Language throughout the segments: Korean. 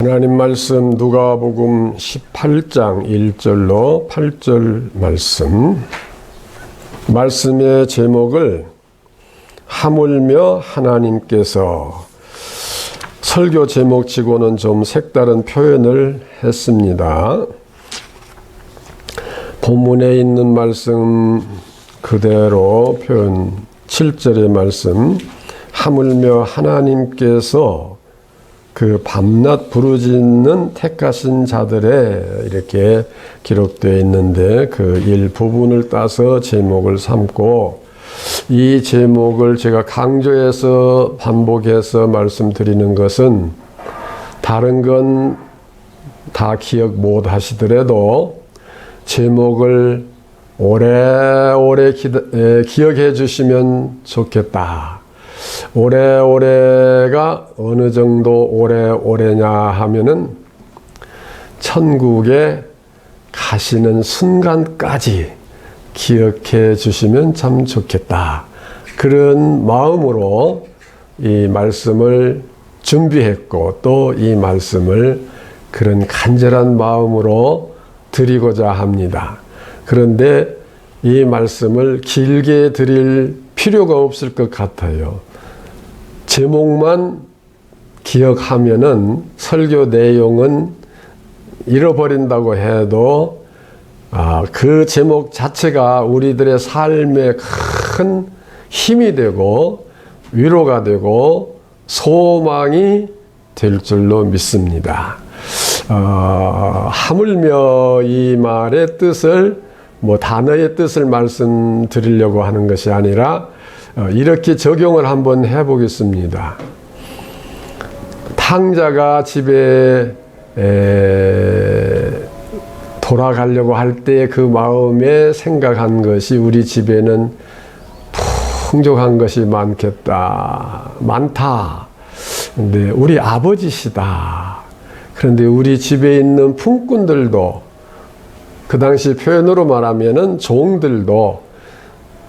하나님 말씀 누가복음 18장 1절로 8절 말씀의 제목을 하물며 하나님께서, 설교 제목치고는 좀 색다른 표현을 했습니다. 본문에 있는 말씀 그대로 표현, 7절의 말씀, 하물며 하나님께서 그 밤낮 부르짖는 택하신 자들에 이렇게 기록되어 있는데, 그 일부분을 따서 제목을 삼고, 이 제목을 제가 강조해서 반복해서 말씀드리는 것은 다른 건 다 기억 못 하시더라도 제목을 오래오래 기억해 주시면 좋겠다. 오래오래가 어느 정도 오래오래냐 하면은 천국에 가시는 순간까지 기억해 주시면 참 좋겠다. 그런 마음으로 이 말씀을 준비했고, 또 이 말씀을 그런 간절한 마음으로 드리고자 합니다. 그런데 이 말씀을 길게 드릴 필요가 없을 것 같아요. 제목만 기억하면은 설교 내용은 잃어버린다고 해도 그 제목 자체가 우리들의 삶에 큰 힘이 되고 위로가 되고 소망이 될 줄로 믿습니다. 하물며 이 말의 뜻을, 단어의 뜻을 말씀드리려고 하는 것이 아니라 이렇게 적용을 한번 해보겠습니다. 탕자가 집에 돌아가려고 할 때 그 마음에 생각한 것이, 우리 집에는 풍족한 것이 많다. 근데 우리 아버지시다. 그런데 우리 집에 있는 품꾼들도, 그 당시 표현으로 말하면은 종들도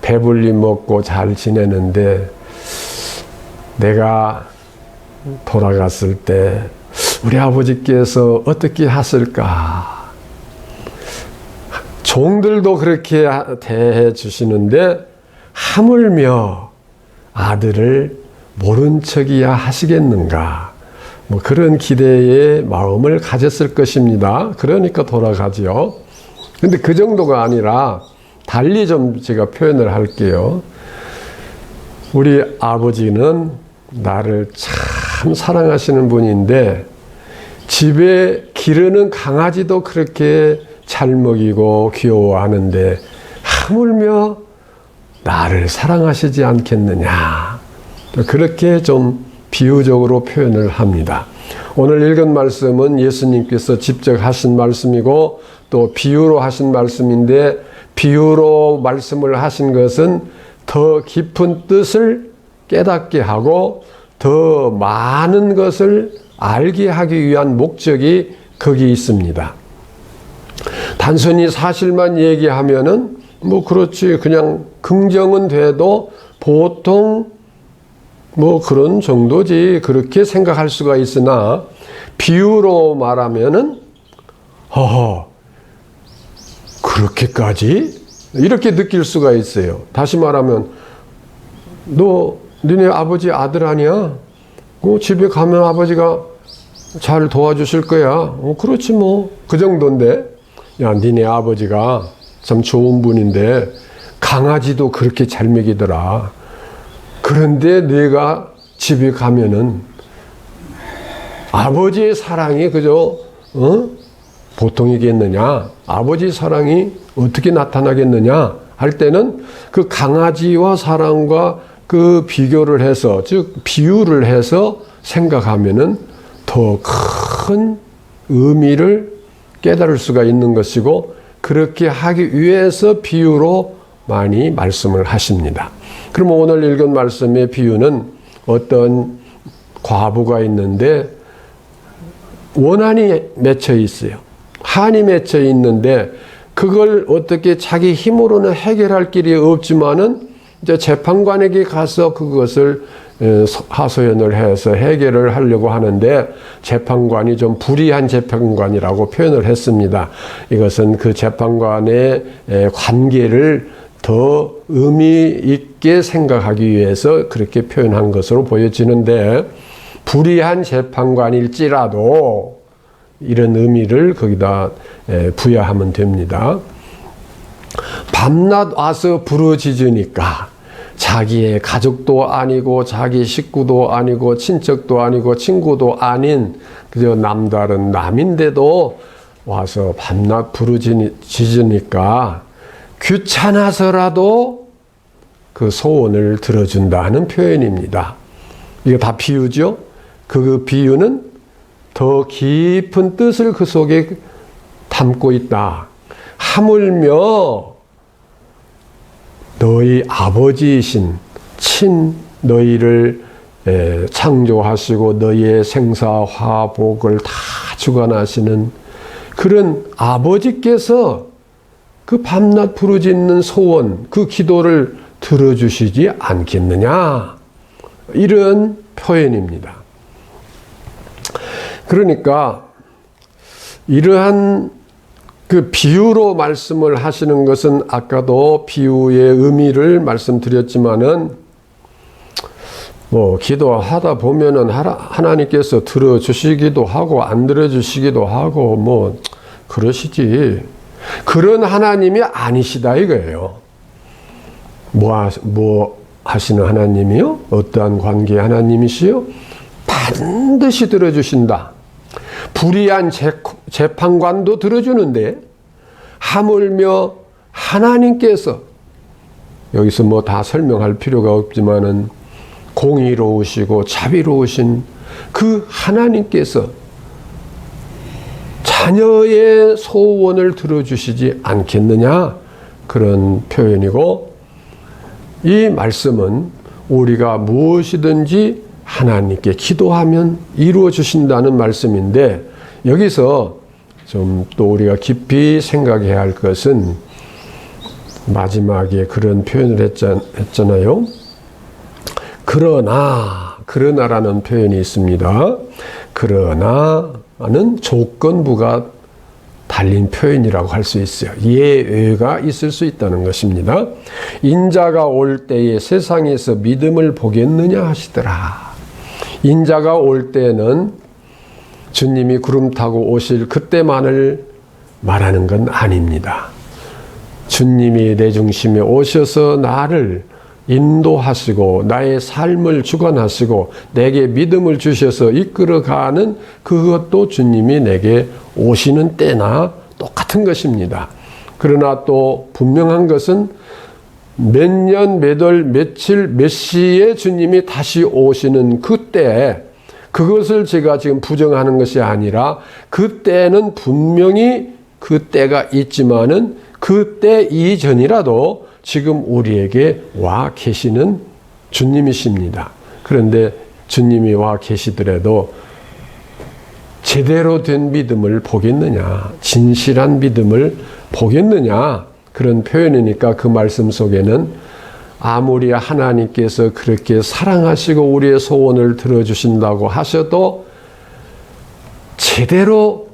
배불리 먹고 잘 지내는데, 내가 돌아갔을 때 우리 아버지께서 어떻게 하실까? 종들도 그렇게 대해 주시는데 하물며 아들을 모른 척이야 하시겠는가? 그런 기대의 마음을 가졌을 것입니다. 그러니까 돌아가지요. 근데 그 정도가 아니라 달리 좀 제가 표현을 할게요. 우리 아버지는 나를 참 사랑하시는 분인데, 집에 기르는 강아지도 그렇게 잘 먹이고 귀여워하는데 하물며 나를 사랑하시지 않겠느냐. 그렇게 좀 비유적으로 표현을 합니다. 오늘 읽은 말씀은 예수님께서 직접 하신 말씀이고 또 비유로 하신 말씀인데, 비유로 말씀을 하신 것은 더 깊은 뜻을 깨닫게 하고 더 많은 것을 알게 하기 위한 목적이 거기 있습니다. 단순히 사실만 얘기하면은 그렇지, 그냥 긍정은 돼도 보통 그런 정도지, 그렇게 생각할 수가 있으나, 비유로 말하면은 그렇게까지? 이렇게 느낄 수가 있어요. 다시 말하면, 니네 아버지 아들 아니야? 집에 가면 아버지가 잘 도와주실 거야. 그렇지 그 정도인데, 야, 니네 아버지가 참 좋은 분인데 강아지도 그렇게 잘 먹이더라. 그런데 내가 집에 가면은 아버지의 사랑이 그저 보통이겠느냐? 아버지 사랑이 어떻게 나타나겠느냐? 할 때는 그 강아지와 사랑과 그 비교를 해서, 즉 비유를 해서 생각하면은 더 큰 의미를 깨달을 수가 있는 것이고, 그렇게 하기 위해서 비유로 많이 말씀을 하십니다. 그럼 오늘 읽은 말씀의 비유는, 어떤 과부가 있는데 원한이 맺혀 있어요. 한이 맺혀 있는데 그걸 어떻게 자기 힘으로는 해결할 길이 없지만은 이제 재판관에게 가서 그것을 하소연을 해서 해결을 하려고 하는데 재판관이 좀 불의한 재판관이라고 표현을 했습니다. 이것은 그 재판관의 관계를 더 의미 있게 생각하기 위해서 그렇게 표현한 것으로 보여지는데, 불의한 재판관일지라도 이런 의미를 거기다 부여하면 됩니다. 밤낮 와서 부르짖으니까 자기의 가족도 아니고 자기 식구도 아니고 친척도 아니고 친구도 아닌 그저 남다른 남인데도 와서 밤낮 부르짖으니까 귀찮아서라도 그 소원을 들어준다는 표현입니다. 이거 다 비유죠? 그 비유는 더 깊은 뜻을 그 속에 담고 있다. 하물며 너희 아버지이신 너희를 창조하시고 너희의 생사 화복을 다 주관하시는 그런 아버지께서 그 밤낮 부르짖는 소원, 그 기도를 들어주시지 않겠느냐, 이런 표현입니다. 그러니까 이러한 그 비유로 말씀을 하시는 것은 아까도 비유의 의미를 말씀드렸지만은 기도하다 보면은 하나님께서 들어주시기도 하고 안 들어주시기도 하고 그러시지. 그런 하나님이 아니시다 이거예요. 뭐 하시는 하나님이요? 어떠한 관계의 하나님이시요? 반드시 들어주신다. 불의한 재판관도 들어주는데 하물며 하나님께서, 여기서 다 설명할 필요가 없지만은 공의로우시고 자비로우신 그 하나님께서 자녀의 소원을 들어주시지 않겠느냐, 그런 표현이고, 이 말씀은 우리가 무엇이든지 하나님께 기도하면 이루어 주신다는 말씀인데, 여기서 좀 또 우리가 깊이 생각해야 할 것은 마지막에 그런 표현을 했잖아요. 그러나라는 표현이 있습니다. 그러나는 조건부가 달린 표현이라고 할 수 있어요. 예외가 있을 수 있다는 것입니다. 인자가 올 때에 세상에서 믿음을 보겠느냐 하시더라. 인자가 올 때는 주님이 구름 타고 오실 그때만을 말하는 건 아닙니다. 주님이 내 중심에 오셔서 나를 인도하시고 나의 삶을 주관하시고 내게 믿음을 주셔서 이끌어가는 그것도 주님이 내게 오시는 때나 똑같은 것입니다. 그러나 또 분명한 것은 몇 년, 몇 월, 며칠, 몇 시에 주님이 다시 오시는 그때, 그것을 제가 지금 부정하는 것이 아니라 그때는 분명히 그때가 있지만은 그때 이전이라도 지금 우리에게 와 계시는 주님이십니다. 그런데 주님이 와 계시더라도 제대로 된 믿음을 보겠느냐, 진실한 믿음을 보겠느냐, 그런 표현이니까 그 말씀 속에는 아무리 하나님께서 그렇게 사랑하시고 우리의 소원을 들어주신다고 하셔도 제대로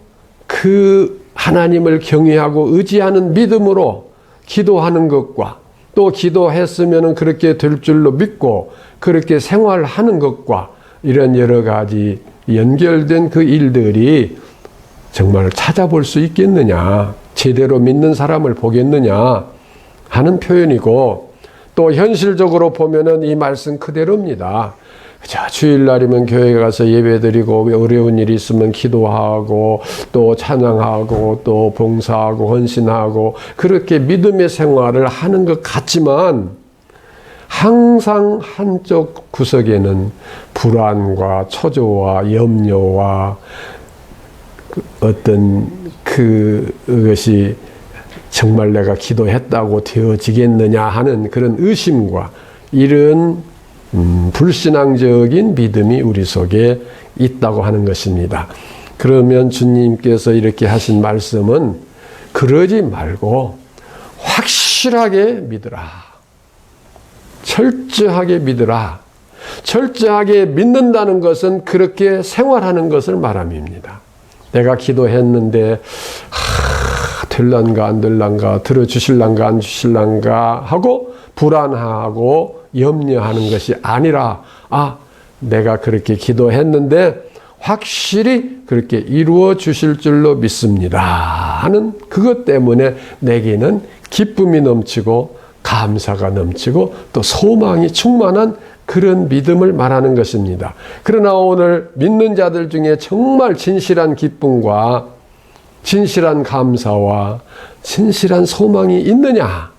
그 하나님을 경외하고 의지하는 믿음으로 기도하는 것과 또 기도했으면 그렇게 될 줄로 믿고 그렇게 생활하는 것과 이런 여러 가지 연결된 그 일들이 정말 찾아볼 수 있겠느냐, 제대로 믿는 사람을 보겠느냐 하는 표현이고, 또 현실적으로 보면은 이 말씀 그대로입니다. 자, 주일날이면 교회 가서 예배드리고 어려운 일이 있으면 기도하고 또 찬양하고 또 봉사하고 헌신하고 그렇게 믿음의 생활을 하는 것 같지만 항상 한쪽 구석에는 불안과 초조와 염려와 어떤 그것이 정말 내가 기도했다고 되어지겠느냐 하는 그런 의심과 이런 불신앙적인 믿음이 우리 속에 있다고 하는 것입니다. 그러면 주님께서 이렇게 하신 말씀은 그러지 말고 확실하게 믿으라. 철저하게 믿으라. 철저하게 믿는다는 것은 그렇게 생활하는 것을 말함입니다. 내가 기도했는데 될란가 안 될란가, 들어주실란가 안 주실란가 하고 불안하고 염려하는 것이 아니라 내가 그렇게 기도했는데 확실히 그렇게 이루어 주실 줄로 믿습니다 하는 그것 때문에 내게는 기쁨이 넘치고 감사가 넘치고 또 소망이 충만한 그런 믿음을 말하는 것입니다. 그러나 오늘 믿는 자들 중에 정말 진실한 기쁨과 진실한 감사와 진실한 소망이 있느냐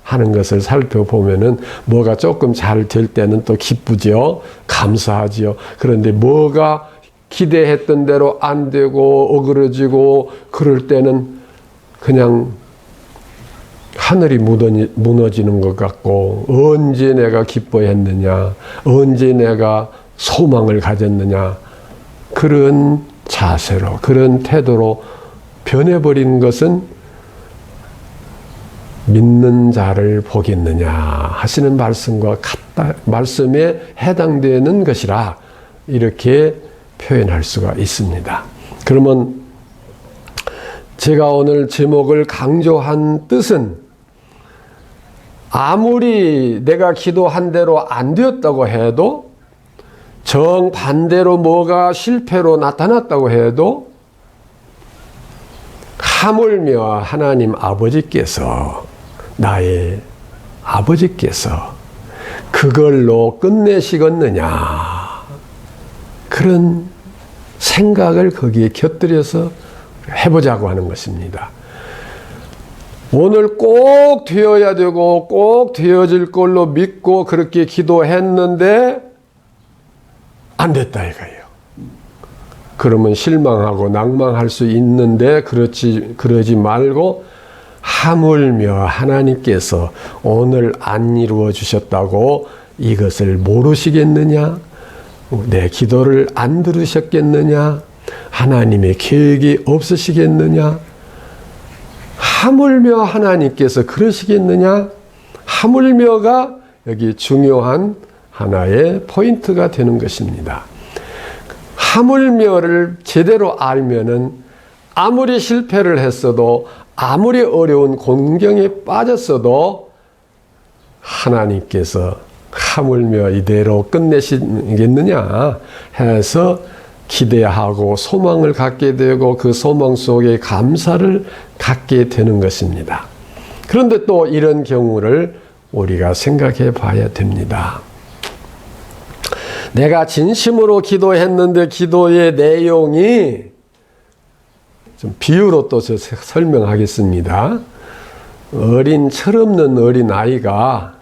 하는 것을 살펴보면은 뭐가 조금 잘 될 때는 또 기쁘죠. 감사하지요. 그런데 뭐가 기대했던 대로 안 되고 어그러지고 그럴 때는 그냥 하늘이 무너지는 것 같고 언제 내가 기뻐했느냐, 언제 내가 소망을 가졌느냐, 그런 자세로, 그런 태도로 변해버린 것은 믿는 자를 보겠느냐 하시는 말씀과 같다, 말씀에 해당되는 것이라 이렇게 표현할 수가 있습니다. 그러면 제가 오늘 제목을 강조한 뜻은 아무리 내가 기도한 대로 안 되었다고 해도 정반대로 뭐가 실패로 나타났다고 해도 하물며 하나님 아버지께서, 나의 아버지께서 그걸로 끝내시겠느냐, 그런 생각을 거기에 곁들여서 해보자고 하는 것입니다. 오늘 꼭 되어야 되고 꼭 되어질 걸로 믿고 그렇게 기도했는데 안 됐다 이거예요. 그러면 실망하고 낭망할 수 있는데 그러지 말고 하물며 하나님께서 오늘 안 이루어 주셨다고 이것을 모르시겠느냐? 내 기도를 안 들으셨겠느냐? 하나님의 계획이 없으시겠느냐? 하물며 하나님께서 그러시겠느냐? 하물며가 여기 중요한 하나의 포인트가 되는 것입니다. 하물며를 제대로 알면은 아무리 실패를 했어도 아무리 어려운 곤경에 빠졌어도 하나님께서 하물며 이대로 끝내시겠느냐 해서 기대하고 소망을 갖게 되고 그 소망 속에 감사를 갖게 되는 것입니다. 그런데 또 이런 경우를 우리가 생각해 봐야 됩니다. 내가 진심으로 기도했는데 기도의 내용이 좀 비유로 또 설명하겠습니다. 철없는 어린 아이가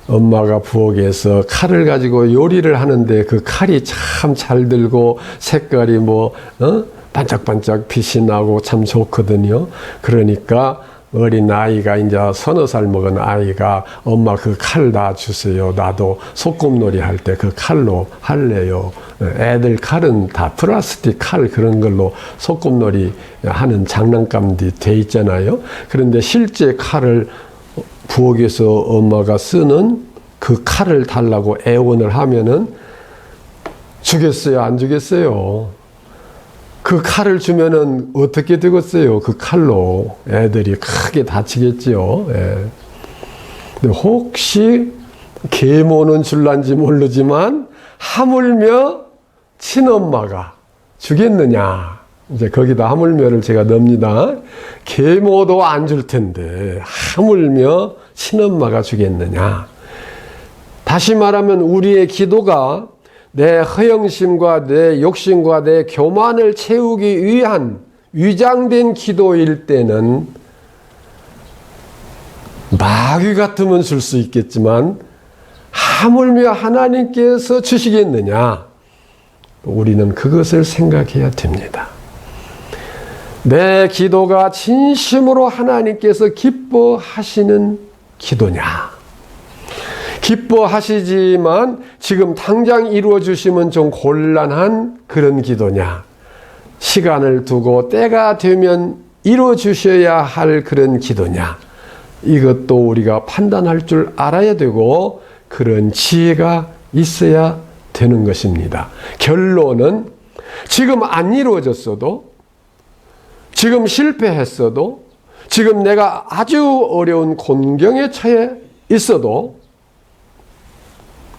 엄마가 부엌에서 칼을 가지고 요리를 하는데 그 칼이 참 잘 들고 색깔이 반짝반짝 빛이 나고 참 좋거든요. 그러니까 어린 아이가 이제 서너 살 먹은 아이가 엄마 그 칼 다 주세요. 나도 소꿉놀이 할 때 그 칼로 할래요. 애들 칼은 다 플라스틱 칼 그런 걸로 소꿉놀이 하는 장난감들이 돼 있잖아요. 그런데 실제 칼을 부엌에서 엄마가 쓰는 그 칼을 달라고 애원을 하면은 주겠어요? 안 주겠어요? 그 칼을 주면은 어떻게 되겠어요? 그 칼로 애들이 크게 다치겠지요. 예. 근데 혹시 계모는 줄란지 모르지만 하물며 친엄마가 주겠느냐? 이제 거기다 하물며를 제가 넣습니다. 계모도 안 줄 텐데 하물며 친엄마가 주겠느냐? 다시 말하면 우리의 기도가 내 허영심과 내 욕심과 내 교만을 채우기 위한 위장된 기도일 때는 마귀 같으면 줄 수 있겠지만 하물며 하나님께서 주시겠느냐? 우리는 그것을 생각해야 됩니다. 내 기도가 진심으로 하나님께서 기뻐하시는 기도냐? 기뻐하시지만 지금 당장 이루어 주시면 좀 곤란한 그런 기도냐? 시간을 두고 때가 되면 이루어 주셔야 할 그런 기도냐? 이것도 우리가 판단할 줄 알아야 되고 그런 지혜가 있어야 되는 것입니다. 결론은 지금 안 이루어졌어도, 지금 실패했어도, 지금 내가 아주 어려운 곤경에 처해 있어도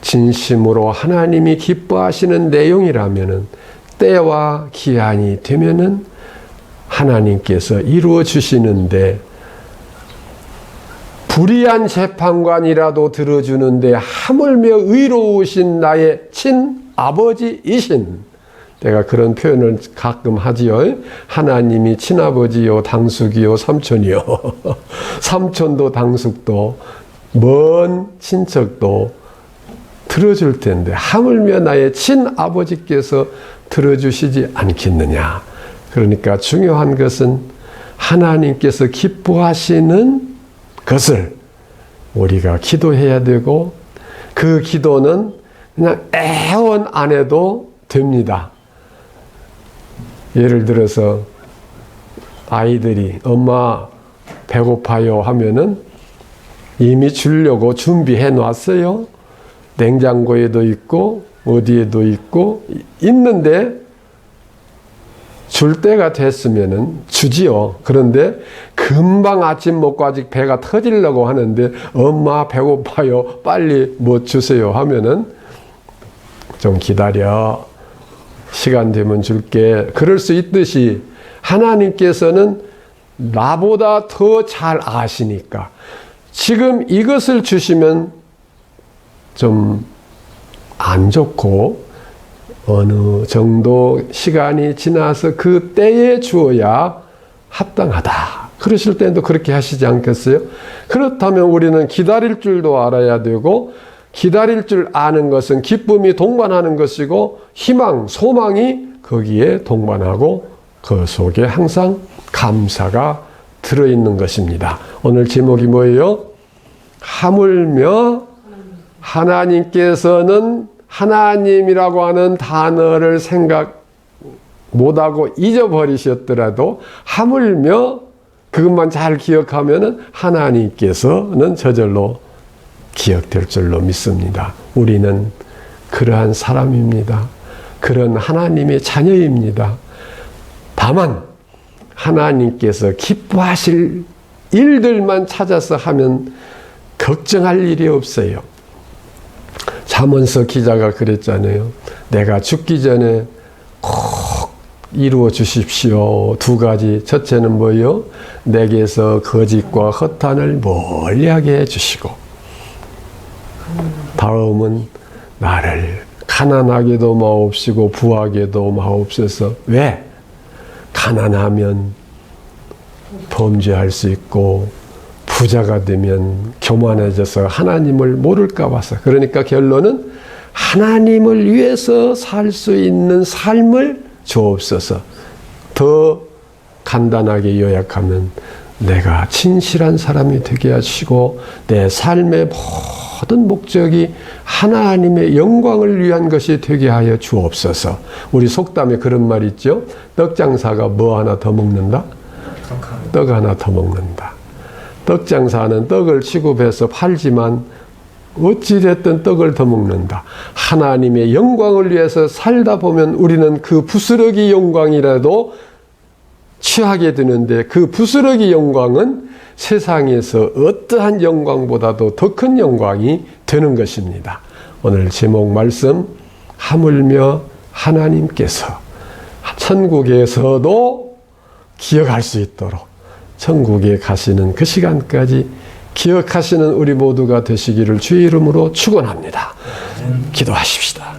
진심으로 하나님이 기뻐하시는 내용이라면은 때와 기한이 되면은 하나님께서 이루어 주시는데, 불의한 재판관이라도 들어주는데 하물며 의로우신 나의 친아버지이신, 내가 그런 표현을 가끔 하지요. 하나님이 친아버지요 당숙이요 삼촌이요. 삼촌도 당숙도 먼 친척도 들어줄 텐데 하물며 나의 친아버지께서 들어주시지 않겠느냐. 그러니까 중요한 것은 하나님께서 기뻐하시는 것을 우리가 기도해야 되고, 그 기도는 그냥 애원 안 해도 됩니다. 예를 들어서 아이들이 엄마 배고파요 하면은 이미 주려고 준비해 놨어요. 냉장고에도 있고 어디에도 있고 있는데 줄 때가 됐으면은 주지요. 그런데 금방 아침 먹고 아직 배가 터지려고 하는데 엄마 배고파요 빨리 뭐 주세요 하면은 좀 기다려, 시간 되면 줄게. 그럴 수 있듯이 하나님께서는 나보다 더 잘 아시니까 지금 이것을 주시면 좀 안 좋고 어느 정도 시간이 지나서 그 때에 주어야 합당하다. 그러실 때도 그렇게 하시지 않겠어요? 그렇다면 우리는 기다릴 줄도 알아야 되고, 기다릴 줄 아는 것은 기쁨이 동반하는 것이고 희망, 소망이 거기에 동반하고 그 속에 항상 감사가 들어있는 것입니다. 오늘 제목이 뭐예요? 하물며 하나님께서는 하나님이라고 하는 단어를 생각 못하고 잊어버리셨더라도 하물며 그것만 잘 기억하면은 하나님께서는 저절로 기억될 줄로 믿습니다. 우리는 그러한 사람입니다. 그런 하나님의 자녀입니다. 다만 하나님께서 기뻐하실 일들만 찾아서 하면 걱정할 일이 없어요. 잠언서 기자가 그랬잖아요. 내가 죽기 전에 꼭 이루어 주십시오. 두 가지. 첫째는 뭐예요? 내게서 거짓과 허탄을 멀리하게 해주시고, 다음은 나를 가난하게도 마옵시고 부하게도 마옵소서. 왜? 가난하면 범죄할 수 있고 부자가 되면 교만해져서 하나님을 모를까 봐서. 그러니까 결론은 하나님을 위해서 살 수 있는 삶을 주옵소서. 더 간단하게 요약하면 내가 진실한 사람이 되게 하시고 내 삶의 모든 목적이 하나님의 영광을 위한 것이 되게 하여 주옵소서. 우리 속담에 그런 말 있죠. 떡장사가 뭐 하나 더 먹는다? 떡 하나 더 먹는다. 떡장사는 떡을 취급해서 팔지만 어찌됐든 떡을 더 먹는다. 하나님의 영광을 위해서 살다 보면 우리는 그 부스러기 영광이라도 취하게 되는데, 그 부스러기 영광은 세상에서 어떠한 영광보다도 더 큰 영광이 되는 것입니다. 오늘 제목 말씀, 하물며 하나님께서 천국에서도 기억할 수 있도록 천국에 가시는 그 시간까지 기억하시는 우리 모두가 되시기를 주의 이름으로 축원합니다. 기도하십시다.